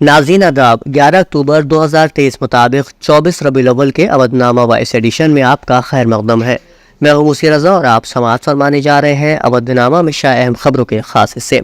ناظرین آداب، 11 اکتوبر 2023 مطابق 24 ربیع الاول کے اودھ نامہ وائس ایڈیشن میں آپ کا خیر مقدم ہے۔ میں ہوں موسی رضا اور آپ سماعت فرمانے جا رہے ہیں اودھ نامہ میں شائع اہم خبروں کے خاص حصے۔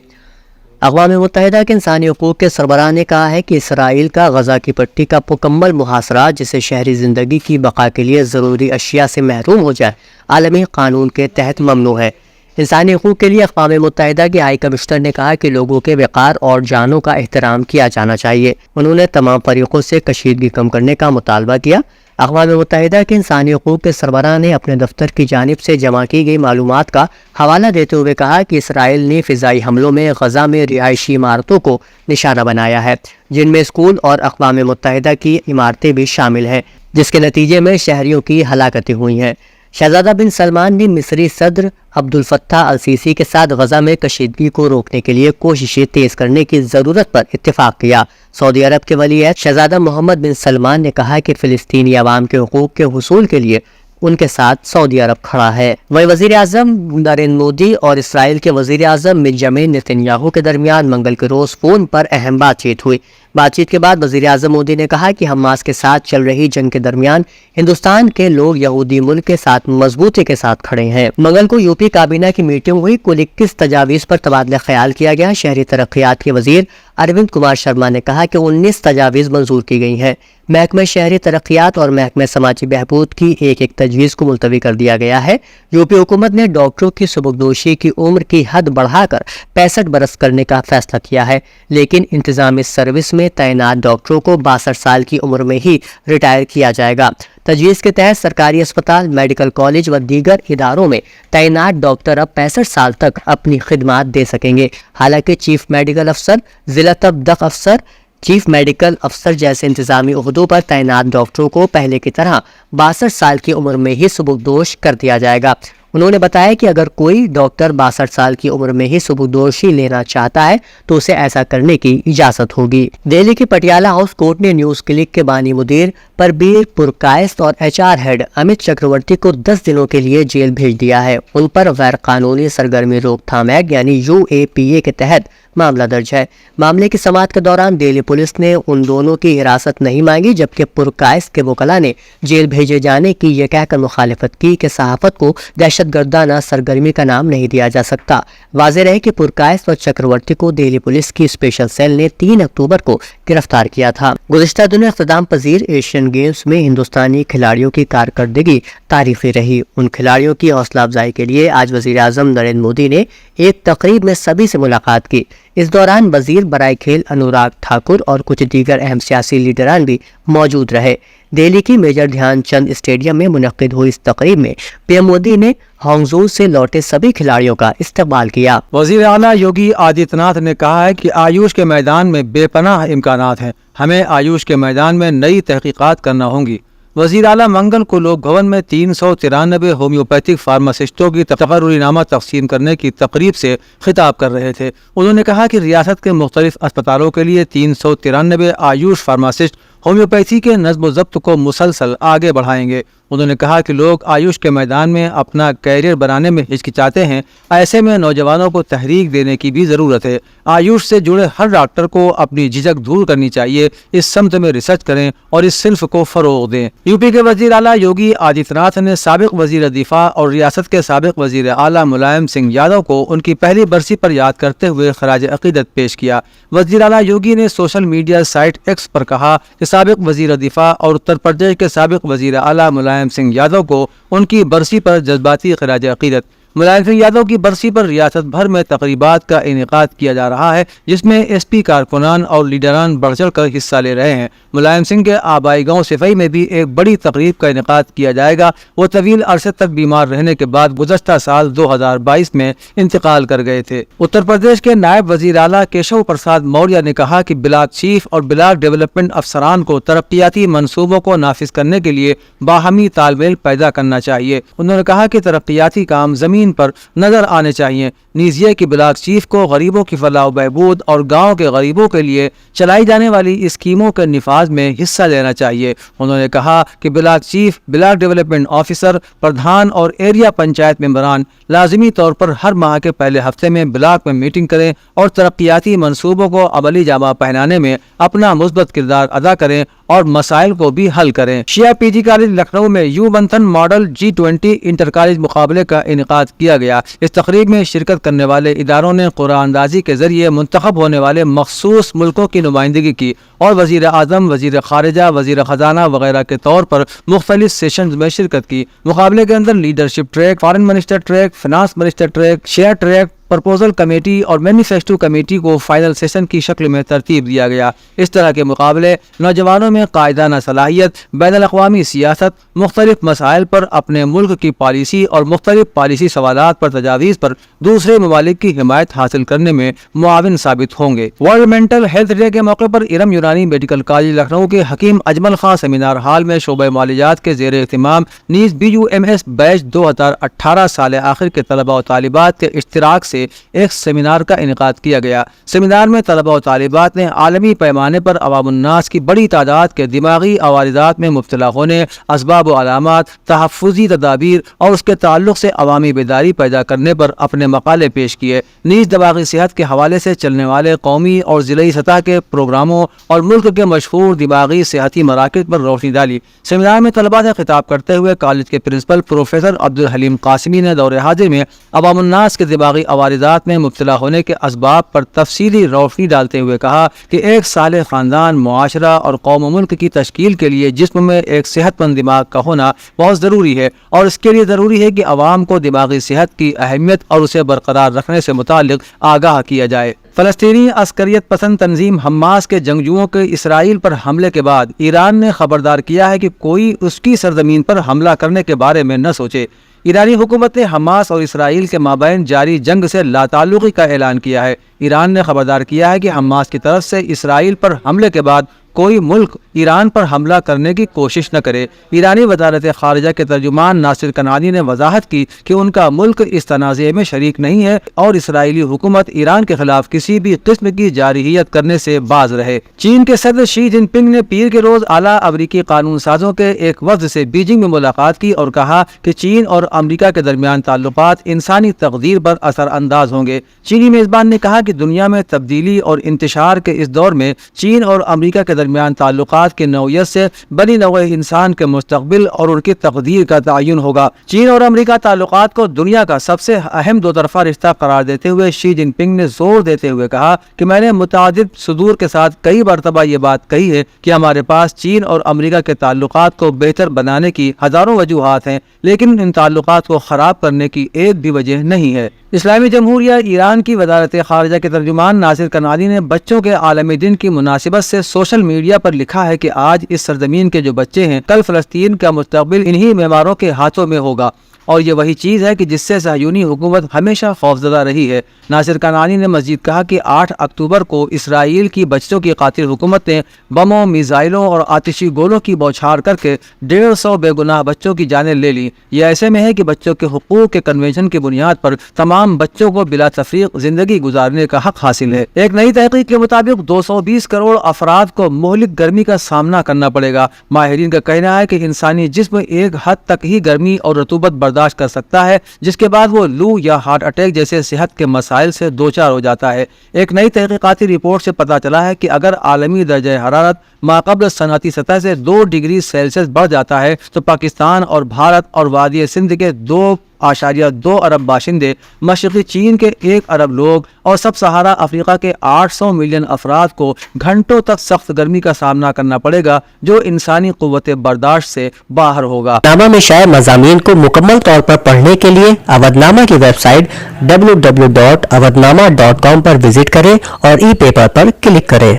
اقوام متحدہ کے انسانی حقوق کے سربراہ نے کہا ہے کہ اسرائیل کا غزہ کی پٹی کا مکمل محاصرہ، جسے شہری زندگی کی بقا کے لیے ضروری اشیاء سے محروم ہو جائے، عالمی قانون کے تحت ممنوع ہے۔ انسانی حقوق کے لیے اقوام متحدہ کے ہائی کمشنر نے کہا کہ لوگوں کے وقار اور جانوں کا احترام کیا جانا چاہیے۔ انہوں نے تمام فریقوں سے کشیدگی کم کرنے کا مطالبہ کیا۔ اقوام متحدہ کے انسانی حقوق کے سربراہ نے اپنے دفتر کی جانب سے جمع کی گئی معلومات کا حوالہ دیتے ہوئے کہا کہ اسرائیل نے فضائی حملوں میں غزہ میں رہائشی عمارتوں کو نشانہ بنایا ہے، جن میں اسکول اور اقوام متحدہ کی عمارتیں بھی شامل ہیں، جس کے نتیجے میں شہریوں کی ہلاکتیں ہوئی ہیں۔ شہزادہ بن سلمان نے مصری صدر عبدالفتاح السیسی کے ساتھ غزہ میں کشیدگی کو روکنے کے لیے کوششیں تیز کرنے کی ضرورت پر اتفاق کیا۔ سعودی عرب کے ولی عہد شہزادہ محمد بن سلمان نے کہا کہ فلسطینی عوام کے حقوق کے حصول کے لیے ان کے ساتھ سعودی عرب کھڑا ہے۔ وہیں وزیر اعظم نریندر مودی اور اسرائیل کے وزیر اعظم بنجامن نتنیاہو کے درمیان منگل کے روز فون پر اہم بات چیت ہوئی۔ بات چیت کے بعد وزیر اعظم مودی نے کہا کہ حماس کے ساتھ چل رہی جنگ کے درمیان ہندوستان کے لوگ یہودی ملک کے ساتھ مضبوطی کے ساتھ کھڑے ہیں۔ منگل کو یوپی کابینہ کی میٹنگ ہوئی، کل 21 تجاویز پر تبادلہ خیال کیا گیا۔ شہری ترقیات کے وزیر اروند کمار شرما نے کہا کہ 19 تجاویز منظور کی گئی ہیں۔ محکمہ شہری ترقیات اور محکمہ سماجی بہبود کی ایک تجویز کو ملتوی کر دیا گیا ہے۔ یوپی حکومت نے ڈاکٹروں کی سبکدوشی کی عمر کی حد بڑھا کر 65 برس کرنے کا فیصلہ کیا ہے، لیکن انتظامی سروس میں تعینات ڈاکٹروں کو 62 سال کی عمر میں ہی ریٹائر کیا جائے گا۔ تجویز کے تحت سرکاری اسپتال، میڈیکل کالج و دیگر اداروں میں تعینات ڈاکٹر اب 65 سال تک اپنی خدمات دے سکیں گے۔ حالانکہ چیف میڈیکل افسر، ضلع تبدق افسر، چیف میڈیکل افسر جیسے انتظامی عہدوں پر تعینات ڈاکٹروں کو پہلے کی طرح 62 سال کی عمر میں ہی سبکدوش کر دیا جائے گا۔ انہوں نے بتایا کہ اگر کوئی ڈاکٹر 62 سال کی عمر میں ہی سبکدوشی لینا چاہتا ہے تو اسے ایسا کرنے کی اجازت ہوگی۔ دہلی کی پٹیالہ ہاؤس کورٹ نے نیوز کلک کے بانی مدیر پربیر پرکائست اور HR ہیڈ امت چکرورتی کو 10 دنوں کے لیے جیل بھیج دیا ہے۔ ان پر غیر قانونی سرگرمی روک تھام ایکٹ یعنی UAPA کے تحت معاملہ درج ہے۔ معاملے کی سماعت کے دوران دہلی پولیس نے ان دونوں کی حراست نہیں مانگی، جبکہ پرکائست کے وکلاء نے جیل بھیجے جانے کی یہ کہہ کر مخالفت کی کہ صحافت کو دہشت گردانہ سرگرمی کا نام نہیں دیا جا سکتا۔ واضح رہے کہ پرکائست اور چکرورتی کو دہلی پولیس کی اسپیشل سیل نے 3 اکتوبر کو گرفتار کیا تھا۔ گزشتہ دنوں اختتام پذیر ایشین گیمز میں ہندوستانی کھلاڑیوں کی کارکردگی تاریخی رہی۔ ان کھلاڑیوں کی حوصلہ افزائی کے لیے آج وزیر اعظم نریندر مودی نے ایک تقریب میں سبھی سے ملاقات کی۔ اس دوران وزیر برائے کھیل انوراگ ٹھاکر اور کچھ دیگر اہم سیاسی لیڈران بھی موجود رہے۔ دہلی کی میجر دھیان چند اسٹیڈیم میں منعقد ہوئی اس تقریب میں پی ایم مودی نے ہانگزھو سے لوٹے سبھی کھلاڑیوں کا استقبال کیا۔ وزیر اعلیٰ یوگی آدتیہ ناتھ نے کہا ہے کہ آیوش کے میدان میں بے پناہ امکانات ہیں، ہمیں آیوش کے میدان میں نئی تحقیقات کرنا ہوں گی۔ وزیر اعلیٰ منگل کو لوک بھون میں 393 ہومیوپیتھک فارماسسٹوں کی تقرری نامہ تقسیم کرنے کی تقریب سے خطاب کر رہے تھے۔ انہوں نے کہا کہ ریاست کے مختلف اسپتالوں کے لیے 393 آیوش فارماسسٹ ہومیوپیتھی کے نظم و ضبط کو مسلسل آگے بڑھائیں گے۔ انہوں نے کہا کہ لوگ آیوش کے میدان میں اپنا کیریئر بنانے میں ہچکچاتے ہیں، ایسے میں نوجوانوں کو تحریک دینے کی بھی ضرورت ہے۔ آیوش سے جڑے ہر ڈاکٹر کو اپنی جھجک دور کرنی چاہیے، اس سمت میں ریسرچ کریں اور اس صنف کو فروغ دیں۔ یوپی کے وزیر اعلیٰ یوگی آدتیہ ناتھ نے سابق وزیر دفاع اور ریاست کے سابق وزیر اعلیٰ ملائم سنگھ یادو کو ان کی پہلی برسی پر یاد کرتے ہوئے خراج عقیدت پیش کیا۔ وزیر اعلیٰ یوگی نے سوشل میڈیا سائٹ ایکس پر کہا کہ سابق وزیر دفاع اور اتر پردیش کے سابق وزیر اعلیٰ ملائم سنگھ یادو کو ان کی برسی پر جذباتی خراج عقیدت۔ ملائم سنگھ یادو کی برسی پر ریاست بھر میں تقریبات کا انعقاد کیا جا رہا ہے، جس میں ایس پی کارکنان اور لیڈران بڑھ چڑھ کر حصہ لے رہے ہیں۔ ملائم سنگھ کے آبائی گاؤں سفئی میں بھی ایک بڑی تقریب کا انعقاد کیا جائے گا۔ وہ طویل عرصے تک بیمار رہنے کے بعد گزشتہ سال 2022 میں انتقال کر گئے تھے۔ اتر پردیش کے نائب وزیر اعلیٰ کیشو پرساد موریہ نے کہا کہ بلاک چیف اور بلاک ڈیولپمنٹ افسران کو ترقیاتی منصوبوں کو نافذ کرنے کے لیے باہمی تال میل پیدا کرنا چاہیے۔ انہوں نے کہا کہ ترقیاتی کام زمین سرزمین پر نظر آنے چاہیے. نیز یہ کہ بلاک چیف کو غریبوں کی فلاح و بہبود اور گاؤں کے غریبوں کے لیے چلائی جانے والی اسکیموں کے نفاذ میں حصہ لینا چاہیے. انہوں نے کہا کہ block chief, block development officer, Pradhan اور ایریا پنچایت ممبران لازمی طور پر ہر ماہ کے پہلے ہفتے میں بلاک میں میٹنگ کریں اور ترقیاتی منصوبوں کو عملی جامہ پہنانے میں اپنا مثبت کردار ادا کریں اور مسائل کو بھی حل کریں. شیعہ پی جی کالج لکھنؤ میں یو Manthan model G20 inter college مقابلے کا انعقاد کیا گیا. اس تقریب میں شرکت کرنے والے اداروں نے قرعہ اندازی کے ذریعے منتخب ہونے والے مخصوص ملکوں کی نمائندگی کی اور وزیر اعظم، وزیر خارجہ، وزیر خزانہ وغیرہ کے طور پر مختلف سیشنز میں شرکت کی. مقابلے کے اندر leadership track, foreign minister track, finance minister track, share track, proposal committee اور مینیفیسٹو کمیٹی کو فائنل سیشن کی شکل میں ترتیب دیا گیا. اس طرح کے مقابلے نوجوانوں میں قائدانہ صلاحیت، بین الاقوامی سیاست، مختلف مسائل پر اپنے ملک کی پالیسی اور مختلف پالیسی سوالات پر تجاویز پر دوسرے ممالک کی حمایت حاصل کرنے میں معاون ثابت ہوں گے. ورلڈ مینٹل ہیلتھ ڈے کے موقع پر ارم یونانی میڈیکل کالج لکھنؤ کے حکیم اجمل خان سیمینار ہال میں شعبہ معالجات کے زیر اہتمام نیز BUMS بیچ 2018 سال آخر کے طلبہ و طالبات کے اشتراک سے ایک سیمینار کا انعقاد کیا گیا. سیمینار میں طلبہ و طالبات نے عالمی پیمانے پر عوام الناس کی بڑی تعداد کے دماغی عوارضات میں مبتلا ہونے، اسباب و علامات، تحفظی تدابیر اور اس کے تعلق سے عوامی بیداری پیدا کرنے پر اپنے مقالے پیش کیے. نیز دماغی صحت کے حوالے سے چلنے والے قومی اور ضلعی سطح کے پروگراموں اور ملک کے مشہور دماغی صحتی مراکز پر روشنی ڈالی. سیمینار میں طلباء سے خطاب کرتے ہوئے کالج کے پرنسپل پروفیسر عبدالحلیم قاسمی نے دور حاضر میں عوام الناس کے دماغی عوارضات میں مبتلا ہونے کے اسباب پر تفصیلی روشنی ڈالتے ہوئے کہا کہ ایک صالح خاندان، معاشرہ اور قوم و ملک کی تشکیل کے لیے جسم میں ایک صحت مند دماغ کا ہونا بہت ضروری ہے اور اس کے لیے ضروری ہے کہ عوام کو دماغی صحت کی اہمیت اور اسے برقرار رکھنے سے متعلق آگاہ کیا جائے. فلسطینی عسکریت پسند تنظیم حماس کے جنگجوؤں کے اسرائیل پر حملے کے بعد ایران نے خبردار کیا ہے کہ کوئی اس کی سرزمین پر حملہ کرنے کے بارے میں نہ سوچے. ایرانی حکومت نے حماس اور اسرائیل کے مابین جاری جنگ سے لا تعلقی کا اعلان کیا ہے. ایران نے خبردار کیا ہے کہ حماس کی طرف سے اسرائیل پر حملے کے بعد کوئی ملک ایران پر حملہ کرنے کی کوشش نہ کرے. ایرانی وزارت خارجہ کے ترجمان ناصر کنعانی نے وضاحت کی کہ ان کا ملک اس تنازع میں شریک نہیں ہے اور اسرائیلی حکومت ایران کے خلاف کسی بھی قسم کی جارحیت کرنے سے باز رہے. چین کے صدر شی جن پنگ نے پیر کے روز اعلیٰ امریکی قانون سازوں کے ایک وفد سے بیجنگ میں ملاقات کی اور کہا کہ چین اور امریکہ کے درمیان تعلقات انسانی تقدیر پر اثر انداز ہوں گے. چینی میزبان نے کہا کہ دنیا میں تبدیلی اور انتشار کے اس دور میں چین اور امریکہ کے درمیان تعلقات کی نوعیت سے بنی نوع انسان کے مستقبل اور ان کی تقدیر کا تعین ہوگا. چین اور امریکہ تعلقات کو دنیا کا سب سے اہم دو طرفہ رشتہ قرار دیتے ہوئے شی جن پنگ نے زور دیتے ہوئے کہا کہ میں نے متعدد صدور کے ساتھ کئی مرتبہ یہ بات کہی ہے کہ ہمارے پاس چین اور امریکہ کے تعلقات کو بہتر بنانے کی ہزاروں وجوہات ہیں، لیکن ان تعلقات کو خراب کرنے کی ایک بھی وجہ نہیں ہے. اسلامی جمہوریہ ایران کی وزارت خارجہ کے ترجمان ناصر کنعانی نے بچوں کے عالمی دن کی مناسبت سے سوشل میڈیا پر لکھا ہے کہ آج اس سرزمین کے جو بچے ہیں، کل فلسطین کا مستقبل انہی معماروں کے ہاتھوں میں ہوگا اور یہ وہی چیز ہے کہ جس سے صہیونی حکومت ہمیشہ خوفزدہ رہی ہے. ناصر کنعانی نے مزید کہا کہ 8 اکتوبر کو اسرائیل کی بچوں کی قاتل حکومت نے بموں، میزائلوں اور آتشی گولوں کی بوچھار کر کے 150 بے گناہ بچوں کی جانیں لے لی. یہ ایسے میں ہے کہ بچوں کے حقوق کے کنونشن کی بنیاد پر تمام بچوں کو بلا تفریق زندگی گزارنے کا حق حاصل ہے. ایک نئی تحقیق کے مطابق 220 کروڑ افراد کو مہلک گرمی کا سامنا کرنا پڑے گا. ماہرین کا کہنا ہے کہ انسانی جسم ایک حد تک ہی گرمی اور رطوبت برداشت کر سکتا ہے، جس کے بعد وہ لو یا ہارٹ اٹیک جیسے صحت کے مسائل سے دوچار ہو جاتا ہے. ایک نئی تحقیقاتی رپورٹ سے پتہ چلا ہے کہ اگر عالمی درجہ حرارت ماقبل صنعتی سطح سے 2 ڈگری سیلسیس بڑھ جاتا ہے تو پاکستان اور بھارت اور وادی سندھ کے 2.2 ارب باشندے، مشرقی چین کے 1 ارب لوگ اور سب سہارا افریقہ کے 800 ملین افراد کو گھنٹوں تک سخت گرمی کا سامنا کرنا پڑے گا، جو انسانی قوت برداشت سے باہر ہوگا. نامہ میں شائع مضامین کو مکمل طور پر پڑھنے کے لیے اودنامہ کی ویب سائٹ www.awadnama.com پر وزٹ کریں اور ای پیپر پر کلک کریں.